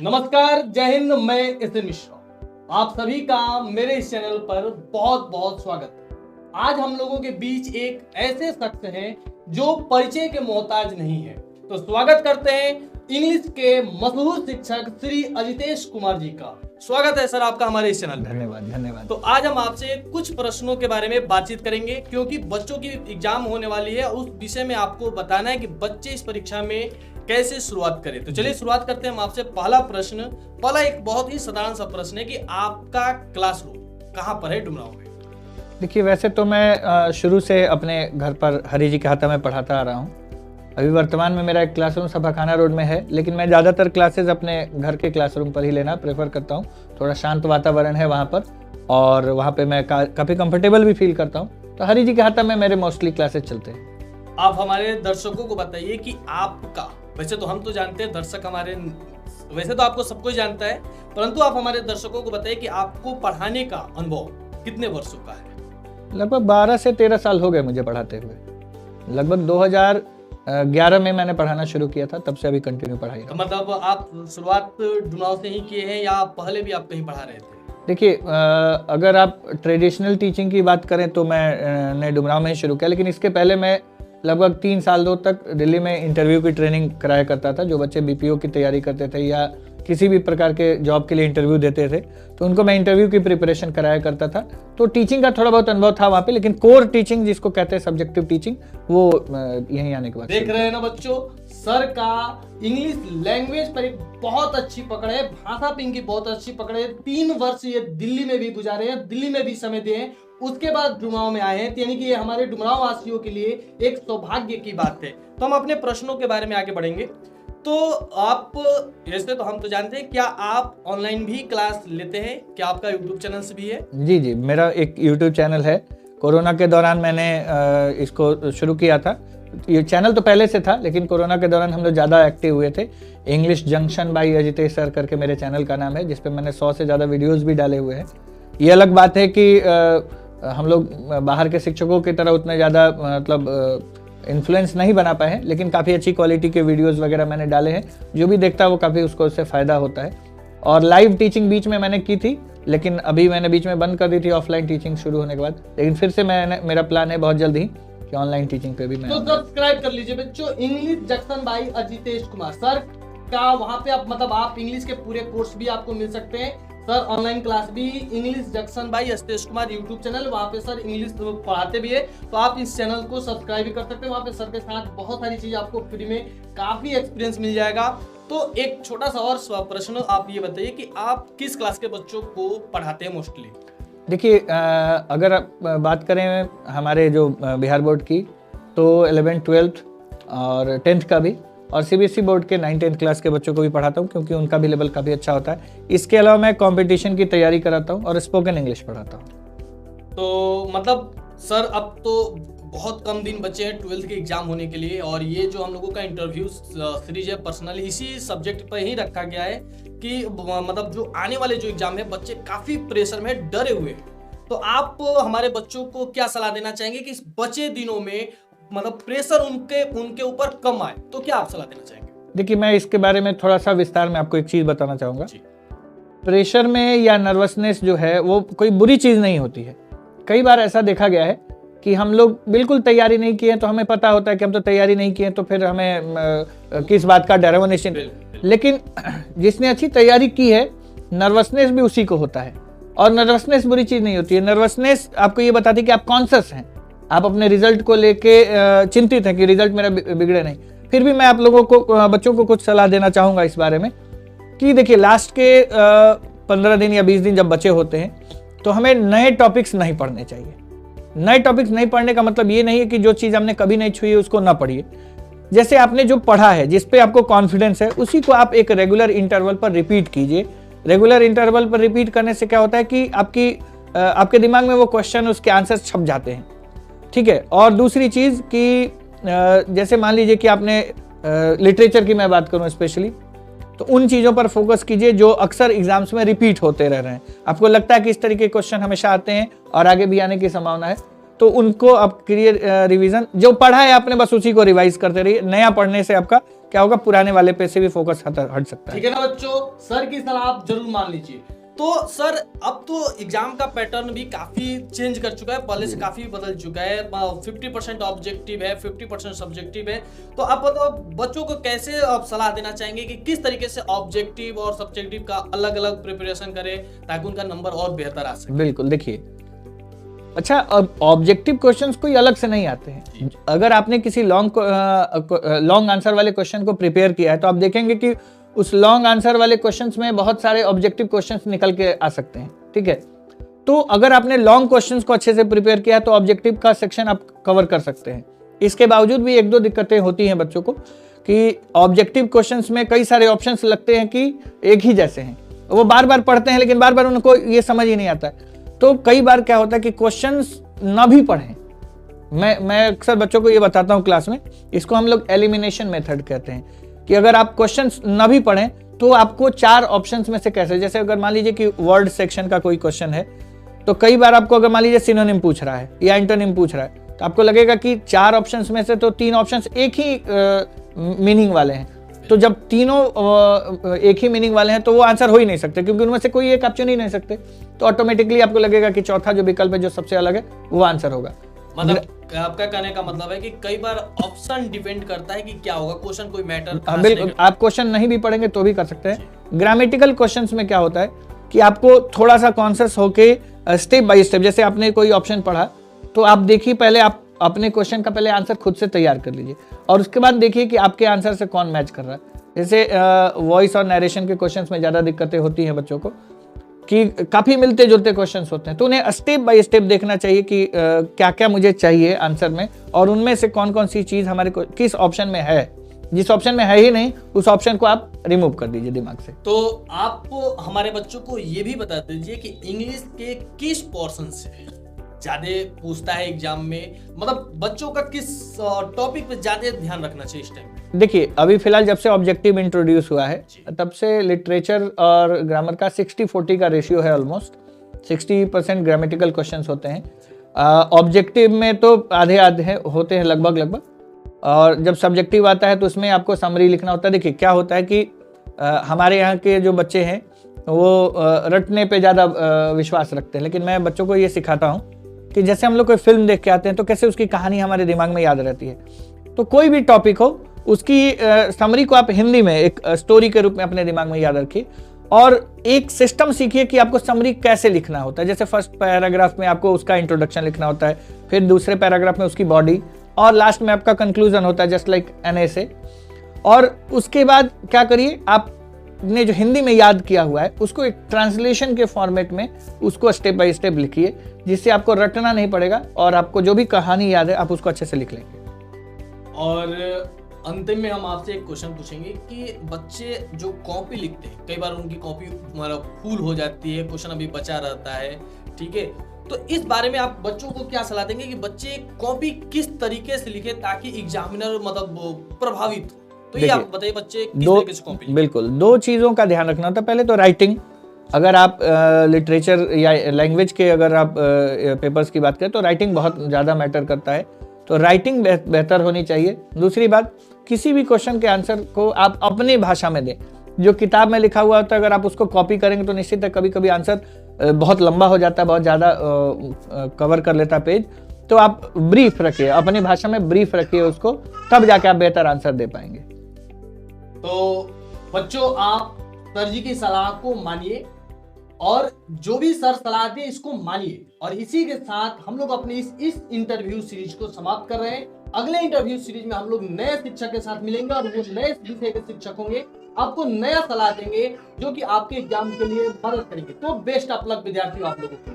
नमस्कार, जय हिंद। मैं एस मिश्रा, आप सभी का मेरे इस चैनल पर बहुत बहुत स्वागत है। आज हम लोगों के बीच एक ऐसे शख्स हैं जो परिचय के मोहताज नहीं है, तो स्वागत करते हैं इंग्लिश के मशहूर शिक्षक श्री अजितेश कुमार जी का। स्वागत है सर आपका हमारे इस चैनल। धन्यवाद धन्यवाद। तो आज हम आपसे कुछ प्रश्नों के बारे में बातचीत करेंगे, क्योंकि बच्चों की एग्जाम होने वाली है। उस विषय में आपको बताना है कि बच्चे इस परीक्षा में कैसे शुरुआत करें। तो चलिए शुरुआत करते हैं हम आपसे। पहला एक बहुत ही साधारण सा प्रश्न है कि आपका क्लासरूम कहाँ पर है डुमरांव में? देखिए, वैसे तो मैं शुरू से अपने घर पर हरी जी के हाथा में पढ़ाता आ रहा हूँ। अभी वर्तमान में मेरा एक क्लासरूम सभाखाना रोड में है, लेकिन मैं ज़्यादातर क्लासेस अपने घर के क्लासरूम पर ही लेना प्रेफर करता हूँ। थोड़ा शांत वातावरण है वहाँ पर और वहाँ पे मैं काफ़ी कंफर्टेबल भी फील करता हूँ। तो हरी जी के हाथा में मेरे मोस्टली क्लासेस चलते हैं। आप हमारे दर्शकों को बताइए कि आपका, वैसे तो हम तो जानते हैं दर्शक हमारे, वैसे तो आपको सब कोई जानता है, परंतु आप हमारे दर्शकों को बताइए कि आपको पढ़ाने का अनुभव कितने वर्षों का है? लगभग 12 से 13 साल हो गए मुझे पढ़ाते हुए। लगभग 2011 में मैंने पढ़ाना शुरू किया था, तब से अभी कंटिन्यू पढ़ाई। तो मतलब आप शुरुआत डुमरांव से ही किए हैं या पहले भी आप कहीं पढ़ा रहे थे? देखिए, अगर आप ट्रेडिशनल टीचिंग की बात करें तो मैंने डुमरांव में ही शुरू किया, लेकिन इसके पहले मैं लगभग 3 साल 2 तक दिल्ली में इंटरव्यू की ट्रेनिंग कराया करता था। जो बच्चे बीपीओ की तैयारी करते थे या किसी भी प्रकार के जॉब के लिए इंटरव्यू देते थे, तो उनको मैं इंटरव्यू की प्रिपरेशन कराया करता था। तो टीचिंग का थोड़ा बहुत अनुभव था वहाँ पे, लेकिन कोर टीचिंग जिसको कहते हैं सब्जेक्टिव टीचिंग, वो यहीं आने के बाद। देख रहे हैं ना बच्चों, सर का इंग्लिश लैंग्वेज पर एक बहुत अच्छी पकड़ है, भाषा पे इनकी बहुत अच्छी पकड़ है। 3 वर्ष ये दिल्ली में भी गुजारे हैं, दिल्ली में भी समय दिए हैं, उसके बाद डुमरांव में आए हैं, यानी कि ये हमारे डुमरांव वासियों के लिए एक सौभाग्य की बात है। तो हम अपने प्रश्नों के बारे में आगे बढ़ेंगे। तो आप, जैसे तो हम तो जानते हैं, क्या आप ऑनलाइन भी क्लास लेते हैं? क्या आपका यूट्यूब चैनल भी है? जी, मेरा एक यूट्यूब चैनल है। कोरोना के दौरान मैंने इसको शुरू किया था। ये चैनल तो पहले से था, लेकिन कोरोना के दौरान हम लोग ज़्यादा एक्टिव हुए थे। English junction by Ajitesh sir करके मेरे चैनल का नाम है, जिसपे मैंने 100 से ज़्यादा वीडियोज़ भी डाले हुए हैं। ये अलग बात है कि हम लोग बाहर के शिक्षकों की तरह उतने ज़्यादा मतलब इन्फ्लुएंस नहीं बना पाए हैं, लेकिन काफ़ी अच्छी क्वालिटी के वीडियोस वगैरह मैंने डाले हैं। जो भी देखता है वो काफ़ी उसको उससे फ़ायदा होता है। और लाइव टीचिंग बीच में मैंने की थी, लेकिन अभी मैंने बीच में बंद कर दी थी ऑफलाइन टीचिंग शुरू होने के बाद। लेकिन फिर से मेरा प्लान है बहुत जल्द ही कि ऑनलाइन टीचिंग पे भी मैं। तो सब्सक्राइब कर लीजिए बच्चों, English junction by Ajitesh Kumar sir का। वहाँ पे आप मतलब आप इंग्लिश के पूरे कोर्स भी आपको मिल सकते हैं। सर ऑनलाइन क्लास भी English junction by Ajitesh Kumar YouTube channel, वहाँ पे सर इंग्लिश पढ़ाते भी है, तो आप इस चैनल को सब्सक्राइब भी कर सकते हैं। वहाँ पे सर के साथ बहुत सारी चीज आपको फ्री में काफी एक्सपीरियंस मिल जाएगा। तो एक छोटा सा और प्रश्न, आप ये बताइए कि आप किस क्लास के बच्चों को पढ़ाते हैं मोस्टली? देखिए, अगर आप बात करें हमारे जो बिहार बोर्ड की, तो 11th 12th और 10th का भी, और सीबीएसई बोर्ड के 9th-10th क्लास के बच्चों को भी पढ़ाता हूँ, क्योंकि उनका भी लेवल काफ़ी अच्छा होता है। इसके अलावा मैं कंपटीशन की तैयारी कराता हूँ और स्पोकन इंग्लिश पढ़ाता हूँ। तो मतलब सर अब तो बहुत कम दिन बचे हैं 12th के एग्जाम होने के लिए, और ये जो हम लोगों का इंटरव्यू सीरीज है पर्सनली इसी सब्जेक्ट पर ही रखा गया है कि मतलब जो आने वाले जो एग्जाम है बच्चे काफ़ी प्रेशर में डरे हुए हैं। तो आप हमारे बच्चों को क्या सलाह देना चाहेंगे कि इस बचे दिनों में मतलब प्रेशर उनके ऊपर कम आए, तो क्या आप सलाह देना चाहेंगे? देखिए, मैं इसके बारे में थोड़ा सा विस्तार में आपको एक चीज़ बताना चाहूँगा। प्रेशर में या नर्वसनेस जो है वो कोई बुरी चीज़ नहीं होती है। कई बार ऐसा देखा गया है कि हम लोग बिल्कुल तैयारी नहीं किए, तो हमें पता होता है कि हम तो तैयारी नहीं किए, तो फिर हमें किस बात का डर है, वो निश्चिंत। लेकिन जिसने अच्छी तैयारी की है, नर्वसनेस भी उसी को होता है, और नर्वसनेस बुरी चीज़ नहीं होती है। नर्वसनेस आपको ये बताती है कि आप कॉन्शियस हैं, आप अपने रिजल्ट को लेके चिंतित हैं कि रिजल्ट मेरा बिगड़े नहीं। फिर भी मैं आप लोगों को, बच्चों को कुछ सलाह देना चाहूँगा इस बारे में कि देखिए, लास्ट के 15 दिन या 20 दिन जब बचे होते हैं, तो हमें नए टॉपिक्स नहीं पढ़ने चाहिए। नए टॉपिक्स नहीं पढ़ने का मतलब ये नहीं है कि जो चीज़ हमने कभी नहीं छुई है उसको ना पढ़िए। जैसे आपने जो पढ़ा है, जिस पे आपको कॉन्फिडेंस है, उसी को आप एक रेगुलर इंटरवल पर रिपीट कीजिए। रेगुलर इंटरवल पर रिपीट करने से क्या होता है कि आपके दिमाग में वो क्वेश्चन, उसके आंसर छप जाते हैं। ठीक है। और दूसरी चीज़ कि जैसे मान लीजिए कि आपने लिटरेचर की मैं बात करूं स्पेशली, तो उन चीज़ों पर फोकस कीजिए जो अक्सर एग्जाम्स में रिपीट होते रह रहे हैं। आपको लगता है कि इस तरीके के क्वेश्चन हमेशा आते हैं और आगे भी आने की संभावना है, तो उनको आप क्लियर रिवीजन जो पढ़ा है आपने बस उसी को रिवाइज करते रहिए। नया पढ़ने से आपका क्या होगा, पुराने वाले पे से भी फोकस हट सकता है। ठीक है ना बच्चों, सर की सलाह आप जरूर मान लीजिए। तो सर अब तो एग्जाम का पैटर्न भी काफी चेंज कर चुका है, पहले से काफी बदल चुका है। 50% ऑब्जेक्टिव है, 50% सब्जेक्टिव है। तो आप बताओ बच्चों को कैसे आप सलाह देना चाहेंगे कि किस तरीके से ऑब्जेक्टिव और सब्जेक्टिव का अलग अलग प्रिपरेशन करें ताकि उनका नंबर और बेहतर आ सके। बिल्कुल, देखिए अच्छा, अब ऑब्जेक्टिव क्वेश्चंस कोई अलग से नहीं आते हैं। अगर आपने किसी लॉन्ग आंसर वाले क्वेश्चन को प्रिपेयर किया है तो आप देखेंगे कि उस लॉन्ग आंसर वाले क्वेश्चंस में बहुत सारे ऑब्जेक्टिव क्वेश्चंस निकल के आ सकते हैं। ठीक है, तो अगर आपने लॉन्ग क्वेश्चंस को अच्छे से प्रिपेयर किया तो ऑब्जेक्टिव का सेक्शन आप कवर कर सकते हैं। इसके बावजूद भी एक दो दिक्कतें होती हैं बच्चों को कि ऑब्जेक्टिव क्वेश्चंस में कई सारे ऑप्शंस लगते हैं कि एक ही जैसे हैं, वो बार बार पढ़ते हैं लेकिन बार बार उनको ये समझ ही नहीं आता है। तो कई बार क्या होता है कि क्वेश्चंस ना भी पढ़ें। मैं अक्सर बच्चों को ये बताता हूँ क्लास में, इसको हम लोग एलिमिनेशन मेथड कहते हैं कि अगर आप क्वेश्चंस ना भी पढ़ें तो आपको 4 ऑप्शंस में से कैसे, जैसे अगर मान लीजिए कि वर्ड सेक्शन का कोई क्वेश्चन है तो कई बार आपको अगर मान लीजिए सिनोनिम पूछ रहा है या एंटोनिम पूछ रहा है तो आपको लगेगा कि 4 ऑप्शंस में से तो 3 ऑप्शंस एक ही मीनिंग वाले हैं। तो जब तीनों एक ही मीनिंग वाले हैं तो वो आंसर हो ही नहीं सकते, क्योंकि उनमें से कोई एक आप चुन ही नहीं सकते। तो ऑटोमेटिकली आपको लगेगा कि चौथा जो विकल्प है जो सबसे अलग है वो आंसर होगा। मतलब आपका कहने का मतलब है कि कई बार ऑप्शन डिपेंड करता है कि क्या होगा, क्वेश्चन कोई मैटर। बिल्कुल, आप क्वेश्चन नहीं भी पढ़ेंगे तो भी कर सकते हैं। ग्रामेटिकल क्वेश्चंस में क्या होता है कि आपको थोड़ा सा कॉन्शियस होके स्टेप बाय स्टेप, जैसे आपने कोई ऑप्शन पढ़ा तो आप देखिए पहले आप अपने क्वेश्चन का पहले आंसर खुद से तैयार कर लीजिए और उसके बाद देखिए कि आपके आंसर से कौन मैच कर रहा है। जैसे वॉइस और नरेशन के क्वेश्चंस में ज़्यादा दिक्कतें होती हैं बच्चों को कि काफ़ी मिलते जुलते क्वेश्चंस होते हैं, तो उन्हें स्टेप बाय स्टेप देखना चाहिए कि क्या क्या मुझे चाहिए आंसर में और उनमें से कौन कौन सी चीज़ हमारे किस ऑप्शन में है। जिस ऑप्शन में है ही नहीं उस ऑप्शन को आप रिमूव कर दीजिए दिमाग से। तो आप हमारे बच्चों को ये भी बता दीजिए कि इंग्लिश के किस पोर्शन से ज्यादा पूछता है एग्जाम में, मतलब बच्चों का किस टॉपिक पे ज्यादा ध्यान रखना चाहिए इस टाइम? देखिए अभी फिलहाल जब से ऑब्जेक्टिव इंट्रोड्यूस हुआ है तब से लिटरेचर और ग्रामर का 60-40 का रेशियो है। ऑलमोस्ट 60% ग्रामेटिकल क्वेश्चंस होते हैं। ऑब्जेक्टिव में तो आधे आधे होते हैं लगभग, और जब सब्जेक्टिव आता है तो उसमें आपको समरी लिखना होता है। देखिए क्या होता है कि हमारे यहाँ के जो बच्चे हैं वो रटने पे ज़्यादा विश्वास रखते हैं, लेकिन मैं बच्चों को ये सिखाता हूँ कि जैसे हम लोग कोई फिल्म देख के आते हैं तो कैसे उसकी कहानी हमारे दिमाग में याद रहती है। तो कोई भी टॉपिक हो उसकी समरी को आप हिंदी में एक स्टोरी के रूप में अपने दिमाग में याद रखिए और एक सिस्टम सीखिए कि आपको समरी कैसे लिखना होता है। जैसे फर्स्ट पैराग्राफ में आपको उसका इंट्रोडक्शन लिखना होता है, फिर दूसरे पैराग्राफ में उसकी बॉडी और लास्ट में आपका कंक्लूजन होता है जस्ट लाइक एन एसे। और उसके बाद क्या करिए, आपने जो हिंदी में याद किया हुआ है उसको एक ट्रांसलेशन के फॉर्मेट में उसको स्टेप बाय स्टेप लिखिए, जिससे आपको रटना नहीं पड़ेगा और आपको जो भी कहानी याद है आप उसको अच्छे से लिख लेंगे। और अंतिम में हम आपसे एक क्वेश्चन पूछेंगे कि बच्चे जो कॉपी लिखते हैं कई बार उनकी कॉपी मतलब फुल हो जाती है, क्वेश्चन अभी बचा रहता है, ठीक है, तो इस बारे में आप बच्चों को क्या सलाह देंगे कि बच्चे कॉपी किस तरीके से लिखे ताकि एग्जामिनर मतलब प्रभावित हो? तो ये आप बताइए बच्चे किस तरीके से कॉपी लिखें? बिल्कुल 2 चीज़ों का ध्यान रखना होता है। पहले तो राइटिंग, अगर आप लिटरेचर या लैंग्वेज के अगर आप पेपर्स की बात करें तो राइटिंग बहुत ज़्यादा मैटर करता है, तो राइटिंग बेहतर होनी चाहिए। दूसरी बात, किसी भी क्वेश्चन के आंसर को आप अपनी भाषा में दें। जो किताब में लिखा हुआ होता है अगर आप उसको कॉपी करेंगे तो निश्चित है कभी कभी आंसर बहुत लंबा हो जाता है, बहुत ज़्यादा कवर कर लेता है पेज। तो आप ब्रीफ रखिए, अपनी भाषा में ब्रीफ रखिए उसको, तब जाके आप बेहतर आंसर दे पाएंगे। तो बच्चों आप सर जी की सलाह को मानिए और जो भी सर सलाह दे इसको मानिए। और इसी के साथ हम लोग अपनी इस इंटरव्यू सीरीज को समाप्त कर रहे हैं। अगले इंटरव्यू सीरीज में हम लोग नए शिक्षक के साथ मिलेंगे और वो नए विषय के शिक्षक होंगे, आपको नया सलाह देंगे जो कि आपके एग्जाम के लिए मदद करेंगे। तो बेस्ट ऑफ लक विद्यार्थियों आप लोगों को।